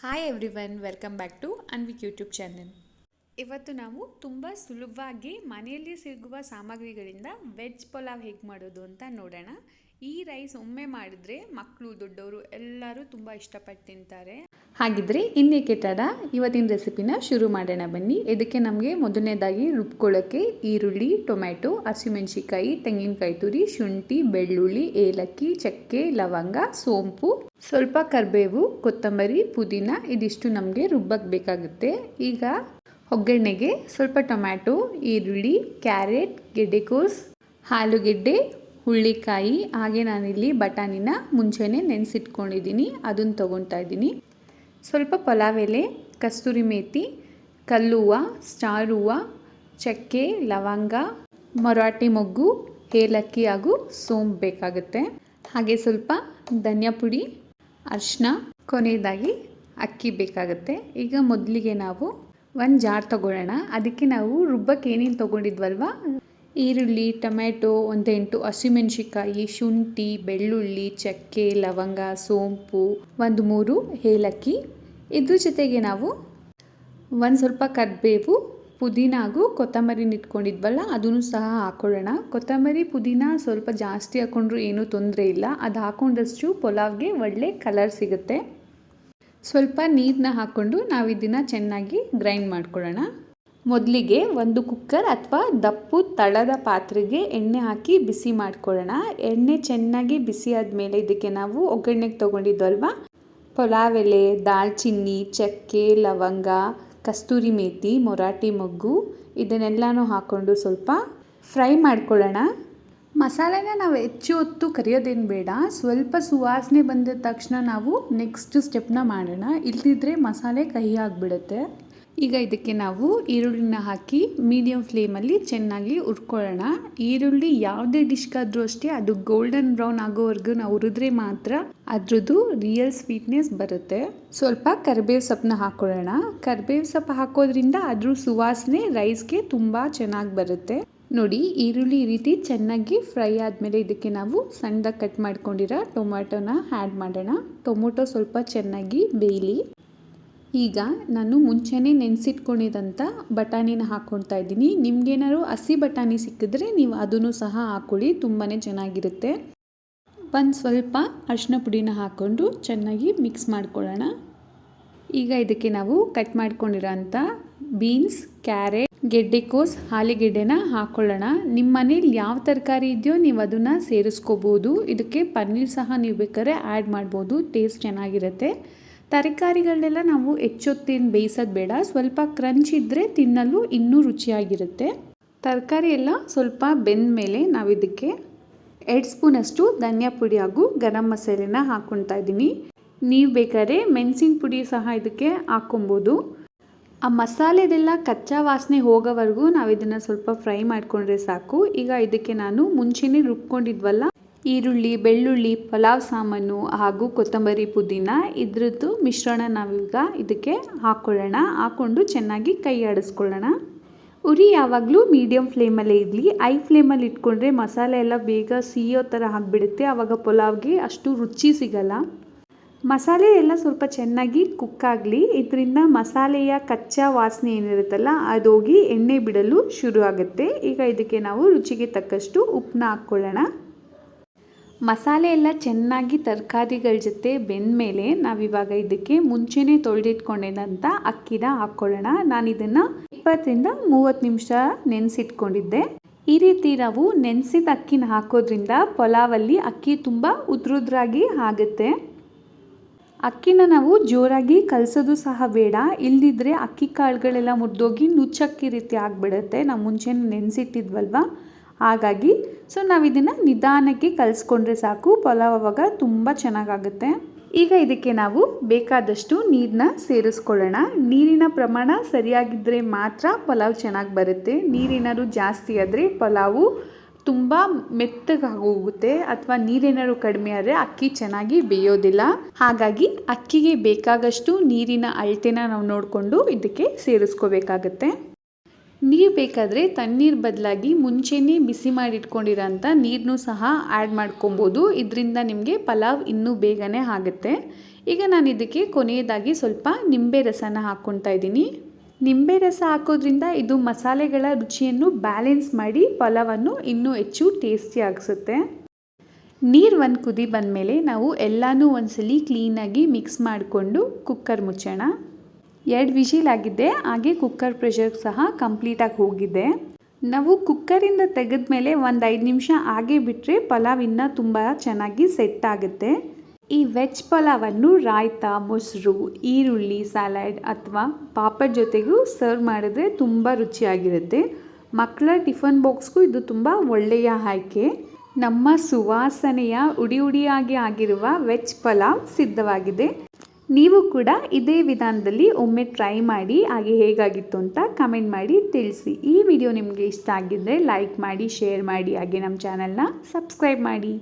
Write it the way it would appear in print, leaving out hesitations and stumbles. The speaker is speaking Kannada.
Hi everyone, welcome back to Anvik YouTube channel. ಇವತ್ತು ನಾವು ತುಂಬ ಸುಲಭವಾಗಿ ಮನೆಯಲ್ಲಿ ಸಿಗುವ ಸಾಮಗ್ರಿಗಳಿಂದ ವೆಜ್ ಪಲಾವ್ ಹೇಗೆ ಮಾಡೋದು ಅಂತ ನೋಡೋಣ. ಈ ರೈಸ್ ಒಮ್ಮೆ ಮಾಡಿದ್ರೆ ಮಕ್ಕಳು ದೊಡ್ಡವರು ಎಲ್ಲರೂ ತುಂಬ ಇಷ್ಟಪಟ್ಟು ತಿಂತಾರೆ. ಹಾಗಿದ್ರೆ ಇನ್ನೇಕೆ ತಡ, ಇವತ್ತಿನ ರೆಸಿಪಿನ ಶುರು ಮಾಡೋಣ ಬನ್ನಿ. ಇದಕ್ಕೆ ನಮಗೆ ಮೊದಲನೇದಾಗಿ ರುಬ್ಕೊಳ್ಳೋಕ್ಕೆ ಈರುಳ್ಳಿ, ಟೊಮ್ಯಾಟೊ, ಹಸಿಮೆಣಸಿಕಾಯಿ, ತೆಂಗಿನಕಾಯಿ ತುರಿ, ಶುಂಠಿ, ಬೆಳ್ಳುಳ್ಳಿ, ಏಲಕ್ಕಿ, ಚಕ್ಕೆ, ಲವಂಗ, ಸೋಂಪು, ಸ್ವಲ್ಪ ಕರಿಬೇವು, ಕೊತ್ತಂಬರಿ, ಪುದೀನ ಇದಿಷ್ಟು ನಮಗೆ ರುಬ್ಬಕ್ಕೆ ಬೇಕಾಗುತ್ತೆ. ಈಗ ಒಗ್ಗರಣೆಗೆ ಸ್ವಲ್ಪ ಟೊಮ್ಯಾಟೊ, ಈರುಳ್ಳಿ, ಕ್ಯಾರೆಟ್, ಗೆಡ್ಡೆಕೋಸು, ಆಲೂಗೆಡ್ಡೆ, ಹುಳ್ಳಿಕಾಯಿ, ಹಾಗೆ ನಾನಿಲ್ಲಿ ಬಟಾಣಿನ ಮುಂಚೆನೇ ನೆನೆಸಿಟ್ಕೊಂಡಿದ್ದೀನಿ, ಅದನ್ನು ತೊಗೊತಾ ಇದ್ದೀನಿ. ಸ್ವಲ್ಪ ಪಲಾವ್ ಎಲೆ, ಕಸ್ತೂರಿ ಮೇಥಿ, ಕಲ್ಲುವ್ವ, ಸ್ಟಾರ್ ಹೂವು, ಚಕ್ಕೆ, ಲವಂಗ, ಮರಾಠಿ ಮೊಗ್ಗು, ಏಲಕ್ಕಿ ಹಾಗೂ ಸೋಂಪು ಬೇಕಾಗುತ್ತೆ. ಹಾಗೆ ಸ್ವಲ್ಪ ಧನಿಯಾ ಪುಡಿ, ಅರಿಶಿನ, ಕೊನೆಯದಾಗಿ ಅಕ್ಕಿ ಬೇಕಾಗುತ್ತೆ. ಈಗ ಮೊದಲಿಗೆ ನಾವು ಒಂದು ಜಾರ್ ತೊಗೊಳ್ಳೋಣ. ಅದಕ್ಕೆ ನಾವು ರುಬ್ಬಕ್ಕೆ ಏನೇನು ತೊಗೊಂಡಿದ್ವಲ್ವ, ಈರುಳ್ಳಿ, ಟೊಮ್ಯಾಟೊ, 8 ಹಸಿಮೆಣಸಿಕಾಯಿ, ಶುಂಠಿ, ಬೆಳ್ಳುಳ್ಳಿ, ಚಕ್ಕೆ, ಲವಂಗ, ಸೋಂಪು, 3 ಏಲಕ್ಕಿ, ಇದ್ರ ಜೊತೆಗೆ ನಾವು ಒಂದು ಸ್ವಲ್ಪ ಕರಿಬೇವು, ಪುದೀನ ಹಾಗೂ ಕೊತ್ತಂಬರಿನ ಇಟ್ಕೊಂಡಿದ್ವಲ್ಲ ಅದನ್ನು ಸಹ ಹಾಕ್ಕೊಳ್ಳೋಣ. ಕೊತ್ತಂಬರಿ ಪುದೀನ ಸ್ವಲ್ಪ ಜಾಸ್ತಿ ಹಾಕ್ಕೊಂಡ್ರೂ ಏನೂ ತೊಂದರೆ ಇಲ್ಲ, ಅದು ಹಾಕ್ಕೊಂಡಷ್ಟು ಪಲಾವ್ಗೆ ಒಳ್ಳೆ ಕಲರ್ ಸಿಗುತ್ತೆ. ಸ್ವಲ್ಪ ನೀರನ್ನ ಹಾಕ್ಕೊಂಡು ನಾವು ಇದನ್ನು ಚೆನ್ನಾಗಿ ಗ್ರೈಂಡ್ ಮಾಡ್ಕೊಳ್ಳೋಣ. ಮೊದಲಿಗೆ ಒಂದು ಕುಕ್ಕರ್ ಅಥವಾ ದಪ್ಪು ತಳದ ಪಾತ್ರೆಗೆ ಎಣ್ಣೆ ಹಾಕಿ ಬಿಸಿ ಮಾಡ್ಕೊಳ್ಳೋಣ. ಎಣ್ಣೆ ಚೆನ್ನಾಗಿ ಬಿಸಿ ಆದಮೇಲೆ ಇದಕ್ಕೆ ನಾವು ಒಗ್ಗರಣೆಗೆ ತೊಗೊಂಡಿದ್ವಲ್ವ ಪಲಾವ್ ಎಲೆ, ದಾಲ್ಚಿನ್ನಿ, ಚಕ್ಕೆ, ಲವಂಗ, ಕಸ್ತೂರಿ ಮೇಥಿ, ಮರಾಠಿ ಮೊಗ್ಗು ಇದನ್ನೆಲ್ಲನೂ ಹಾಕ್ಕೊಂಡು ಸ್ವಲ್ಪ ಫ್ರೈ ಮಾಡ್ಕೊಳ್ಳೋಣ. ಮಸಾಲೆನ ನಾವು ಹೆಚ್ಚು ಹೊತ್ತು ಕರಿಯೋದೇನು ಬೇಡ, ಸ್ವಲ್ಪ ಸುವಾಸನೆ ಬಂದ ತಕ್ಷಣ ನಾವು ನೆಕ್ಸ್ಟ್ ಸ್ಟೆಪ್ನ ಮಾಡೋಣ, ಇಲ್ಲದಿದ್ದರೆ ಮಸಾಲೆ ಕಹಿ ಆಗಿಬಿಡುತ್ತೆ. ಈಗ ಇದಕ್ಕೆ ನಾವು ಈರುಳ್ಳಿನ ಹಾಕಿ ಮೀಡಿಯಮ್ ಫ್ಲೇಮಲ್ಲಿ ಚೆನ್ನಾಗಿ ಹುರ್ಕೊಳ್ಳೋಣ. ಈರುಳ್ಳಿ ಯಾವುದೇ ಡಿಶ್ಗಾದರೂ ಅಷ್ಟೇ ಅದು ಗೋಲ್ಡನ್ ಬ್ರೌನ್ ಆಗೋವರೆಗೂ ನಾವು ಹುರಿದ್ರೆ ಮಾತ್ರ ಅದ್ರದ್ದು ರಿಯಲ್ ಸ್ವೀಟ್ನೆಸ್ ಬರುತ್ತೆ. ಸ್ವಲ್ಪ ಕರಿಬೇವು ಸೊಪ್ಪನ್ನ ಹಾಕ್ಕೊಳ್ಳೋಣ. ಕರಿಬೇವು ಸೊಪ್ಪು ಹಾಕೋದ್ರಿಂದ ಅದ್ರ ಸುವಾಸನೆ ರೈಸ್ಗೆ ತುಂಬ ಚೆನ್ನಾಗಿ ಬರುತ್ತೆ. ನೋಡಿ, ಈರುಳ್ಳಿ ಈ ರೀತಿ ಚೆನ್ನಾಗಿ ಫ್ರೈ ಆದಮೇಲೆ ಇದಕ್ಕೆ ನಾವು ಸಣ್ಣದಾಗಿ ಕಟ್ ಮಾಡ್ಕೊಂಡಿರೋ ಟೊಮ್ಯಾಟೊನ ಆ್ಯಡ್ ಮಾಡೋಣ. ಟೊಮೊಟೊ ಸ್ವಲ್ಪ ಚೆನ್ನಾಗಿ ಬೇಯಲಿ. ಈಗ ನಾನು ಮುಂಚೆನೇ ನೆನೆಸಿಟ್ಕೊಂಡಿದ್ದಂಥ ಬಟಾಣಿನ ಹಾಕ್ಕೊಳ್ತಾ ಇದ್ದೀನಿ. ನಿಮ್ಗೇನಾದ್ರು ಹಸಿ ಬಟಾಣಿ ಸಿಕ್ಕಿದ್ರೆ ನೀವು ಅದನ್ನು ಸಹ ಹಾಕ್ಕೊಳ್ಳಿ, ತುಂಬಾ ಚೆನ್ನಾಗಿರುತ್ತೆ. ಒಂದು ಸ್ವಲ್ಪ ಅರಿಶಿನ ಪುಡಿನ ಹಾಕ್ಕೊಂಡು ಚೆನ್ನಾಗಿ ಮಿಕ್ಸ್ ಮಾಡ್ಕೊಳ್ಳೋಣ. ಈಗ ಇದಕ್ಕೆ ನಾವು ಕಟ್ ಮಾಡ್ಕೊಂಡಿರೋ ಅಂಥ ಬೀನ್ಸ್, ಕ್ಯಾರೆಟ್, ಗೆಡ್ಡೆಕೋಸು, ಆಲೂಗೆಡ್ಡೆನ ಹಾಕ್ಕೊಳ್ಳೋಣ. ನಿಮ್ಮ ಮನೇಲಿ ಯಾವ ತರಕಾರಿ ಇದೆಯೋ ನೀವು ಅದನ್ನು ಸೇರಿಸ್ಕೋಬೋದು. ಇದಕ್ಕೆ ಪನ್ನೀರ್ ಸಹ ನೀವು ಬೇಕಾದ್ರೆ ಆ್ಯಡ್ ಮಾಡ್ಬೋದು, ಟೇಸ್ಟ್ ಚೆನ್ನಾಗಿರುತ್ತೆ. ತರಕಾರಿಗಳನ್ನೆಲ್ಲ ನಾವು ಹೆಚ್ಚೊತ್ತೇನು ಬೇಯಿಸೋದು ಬೇಡ, ಸ್ವಲ್ಪ ಕ್ರಂಚ್ ಇದ್ದರೆ ತಿನ್ನಲು ಇನ್ನೂ ರುಚಿಯಾಗಿರುತ್ತೆ. ತರಕಾರಿ ಎಲ್ಲ ಸ್ವಲ್ಪ ಬೆಂದ ಮೇಲೆ ನಾವು ಇದಕ್ಕೆ 2 ಸ್ಪೂನಷ್ಟು ಧನಿಯಾ ಪುಡಿ ಹಾಗೂ ಗರಂ ಮಸಾಲೆನ ಹಾಕ್ಕೊಳ್ತಾ ಇದ್ದೀನಿ. ನೀವು ಬೇಕಾದ್ರೆ ಮೆಣಸಿನ ಪುಡಿ ಸಹ ಇದಕ್ಕೆ ಹಾಕ್ಕೊಬೋದು. ಆ ಮಸಾಲೆದೆಲ್ಲ ಕಚ್ಚಾ ವಾಸನೆ ಹೋಗೋವರೆಗೂ ನಾವು ಇದನ್ನು ಸ್ವಲ್ಪ ಫ್ರೈ ಮಾಡಿಕೊಂಡ್ರೆ ಸಾಕು. ಈಗ ಇದಕ್ಕೆ ನಾನು ಮುಂಚೆನೇ ರುಬ್ಕೊಂಡಿದ್ವಲ್ಲ ಈರುಳ್ಳಿ, ಬೆಳ್ಳುಳ್ಳಿ, ಪಲಾವ್ ಸಾಮಾನು ಹಾಗೂ ಕೊತ್ತಂಬರಿ, ಪುದೀನ ಇದ್ರದ್ದು ಮಿಶ್ರಣ ನಾವೀಗ ಇದಕ್ಕೆ ಹಾಕ್ಕೊಳ್ಳೋಣ. ಹಾಕ್ಕೊಂಡು ಚೆನ್ನಾಗಿ ಕೈ ಆಡಿಸ್ಕೊಳ್ಳೋಣ. ಉರಿ ಯಾವಾಗಲೂ ಮೀಡಿಯಮ್ ಫ್ಲೇಮಲ್ಲೇ ಇರಲಿ. ಐ ಫ್ಲೇಮಲ್ಲಿ ಇಟ್ಕೊಂಡ್ರೆ ಮಸಾಲೆ ಎಲ್ಲ ಬೇಗ ಸಿಯೋ ಥರ ಆಗಿಬಿಡುತ್ತೆ, ಆವಾಗ ಪಲಾವ್ಗೆ ಅಷ್ಟು ರುಚಿ ಸಿಗಲ್ಲ. ಮಸಾಲೆ ಎಲ್ಲ ಸ್ವಲ್ಪ ಚೆನ್ನಾಗಿ ಕುಕ್ ಆಗಲಿ, ಇದರಿಂದ ಮಸಾಲೆಯ ಕಚ್ಚಾ ವಾಸನೆ ಏನಿರುತ್ತಲ್ಲ ಅದು ಹೋಗಿ ಎಣ್ಣೆ ಬಿಡಲು ಶುರು ಆಗುತ್ತೆ. ಈಗ ಇದಕ್ಕೆ ನಾವು ರುಚಿಗೆ ತಕ್ಕಷ್ಟು ಉಪ್ಪನ್ನ ಹಾಕ್ಕೊಳ್ಳೋಣ. ಮಸಾಲೆ ಎಲ್ಲ ಚೆನ್ನಾಗಿ ತರಕಾರಿಗಳ ಜೊತೆ ಬೆಂದ ಮೇಲೆ ನಾವಿವಾಗ ಇದಕ್ಕೆ ಮುಂಚೆನೇ ತೊಳೆದಿಟ್ಕೊಂಡಿದ್ದಂಥ ಅಕ್ಕಿನ ಹಾಕ್ಕೊಳ್ಳೋಣ. ನಾನು ಇದನ್ನು 20ರಿಂದ 30 ನಿಮಿಷ ನೆನೆಸಿಟ್ಕೊಂಡಿದ್ದೆ. ಈ ರೀತಿ ನಾವು ನೆನೆಸಿದ ಅಕ್ಕಿನ ಹಾಕೋದ್ರಿಂದ ಪಲಾವಲ್ಲಿ ಅಕ್ಕಿ ತುಂಬ ಉದ್ರುದ್ರಾಗಿ ಆಗುತ್ತೆ. ಅಕ್ಕಿನ ನಾವು ಜೋರಾಗಿ ಕಲಸೋದು ಸಹ ಬೇಡ, ಇಲ್ಲದಿದ್ದರೆ ಅಕ್ಕಿ ಕಾಳುಗಳೆಲ್ಲ ಮುರಿದೋಗಿ ನುಚ್ಚಕ್ಕಿ ರೀತಿ ಆಗಿಬಿಡುತ್ತೆ. ನಾವು ಮುಂಚೆನೇ ನೆನೆಸಿಟ್ಟಿದ್ವಲ್ವ, ಹಾಗಾಗಿ ನಾವು ಇದನ್ನು ನಿಧಾನಕ್ಕೆ ಕಲಿಸ್ಕೊಂಡ್ರೆ ಸಾಕು, ಪಲಾವ್ ಆವಾಗ ತುಂಬ ಚೆನ್ನಾಗಾಗುತ್ತೆ. ಈಗ ಇದಕ್ಕೆ ನಾವು ಬೇಕಾದಷ್ಟು ನೀರನ್ನ ಸೇರಿಸ್ಕೊಳ್ಳೋಣ. ನೀರಿನ ಪ್ರಮಾಣ ಸರಿಯಾಗಿದ್ದರೆ ಮಾತ್ರ ಪಲಾವ್ ಚೆನ್ನಾಗಿ ಬರುತ್ತೆ. ನೀರೇನಾದ್ರು ಜಾಸ್ತಿ ಆದರೆ ಪಲಾವು ತುಂಬ ಮೆತ್ತಗಾಗೋಗುತ್ತೆ, ಅಥವಾ ನೀರೇನಾದ್ರು ಕಡಿಮೆ ಆದರೆ ಅಕ್ಕಿ ಚೆನ್ನಾಗಿ ಬೇಯೋದಿಲ್ಲ. ಹಾಗಾಗಿ ಅಕ್ಕಿಗೆ ಬೇಕಾಗಷ್ಟು ನೀರಿನ ಅಳತೆನ ನಾವು ನೋಡಿಕೊಂಡು ಇದಕ್ಕೆ ಸೇರಿಸ್ಕೋಬೇಕಾಗತ್ತೆ. ನೀವು ಬೇಕಾದರೆ ತಣ್ಣೀರು ಬದಲಾಗಿ ಮುಂಚೆನೇ ಬಿಸಿ ಮಾಡಿಟ್ಕೊಂಡಿರೋಂಥ ನೀರನ್ನು ಸಹ ಆ್ಯಡ್ ಮಾಡ್ಕೊಬೋದು. ಇದರಿಂದ ನಿಮಗೆ ಪಲಾವ್ ಇನ್ನೂ ಬೇಗನೆ ಆಗುತ್ತೆ. ಈಗ ನಾನು ಇದಕ್ಕೆ ಕೊನೆಯದಾಗಿ ಸ್ವಲ್ಪ ನಿಂಬೆ ರಸನ ಹಾಕ್ಕೊತಾ ಇದ್ದೀನಿ. ನಿಂಬೆ ರಸ ಹಾಕೋದ್ರಿಂದ ಇದು ಮಸಾಲೆಗಳ ರುಚಿಯನ್ನು ಬ್ಯಾಲೆನ್ಸ್ ಮಾಡಿ ಪಲಾವನ್ನು ಇನ್ನೂ ಹೆಚ್ಚು ಟೇಸ್ಟಿಯಾಗಿಸುತ್ತೆ. ನೀರು ಒಂದು ಕುದಿ ಬಂದಮೇಲೆ ನಾವು ಎಲ್ಲನೂ ಒಂದ್ಸಲಿ ಕ್ಲೀನಾಗಿ ಮಿಕ್ಸ್ ಮಾಡಿಕೊಂಡು ಕುಕ್ಕರ್ ಮುಚ್ಚೋಣ. 2 ವಿಷಿಲ್ ಆಗಿದೆ, ಹಾಗೆ ಕುಕ್ಕರ್ ಪ್ರೆಷರ್ ಸಹ ಕಂಪ್ಲೀಟಾಗಿ ಹೋಗಿದೆ. ನಾವು ಕುಕ್ಕರಿಂದ ತೆಗೆದ ಮೇಲೆ ಒಂದು 5 ನಿಮಿಷ ಹಾಗೆ ಬಿಟ್ಟರೆ ಪಲಾವ್ ಇನ್ನೂ ತುಂಬ ಚೆನ್ನಾಗಿ ಸೆಟ್ ಆಗುತ್ತೆ. ಈ ವೆಜ್ ಪಲಾವನ್ನು ರಾಯ್ತಾ, ಮೊಸರು, ಈರುಳ್ಳಿ ಸಲಾಡ್ ಅಥವಾ ಪಾಪಡ್ ಜೊತೆಗೂ ಸರ್ವ್ ಮಾಡಿದ್ರೆ ತುಂಬ ರುಚಿಯಾಗಿರುತ್ತೆ. ಮಕ್ಕಳ ಟಿಫನ್ ಬಾಕ್ಸ್ಗೂ ಇದು ತುಂಬ ಒಳ್ಳೆಯ ಆಯ್ಕೆ. ನಮ್ಮ ಸುವಾಸನೆಯ ಉಡಿಯಾಗಿ ಆಗಿರುವ ವೆಜ್ ಪಲಾವ್ ಸಿದ್ಧವಾಗಿದೆ. ನೀವು ಕೂಡ ಇದೇ ವಿಧಾನದಲ್ಲಿ ಒಮ್ಮೆ ಟ್ರೈ ಮಾಡಿ, ಹಾಗೆ ಹೇಗಾಗಿತ್ತು ಅಂತ ಕಮೆಂಟ್ ಮಾಡಿ ತಿಳಿಸಿ. ಈ ವಿಡಿಯೋ ನಿಮಗೆ ಇಷ್ಟ ಆಗಿದ್ದರೆ ಲೈಕ್ ಮಾಡಿ, ಶೇರ್ ಮಾಡಿ, ಹಾಗೆ ನಮ್ಮ ಚಾನಲ್ನ ಸಬ್ಸ್ಕ್ರೈಬ್ ಮಾಡಿ.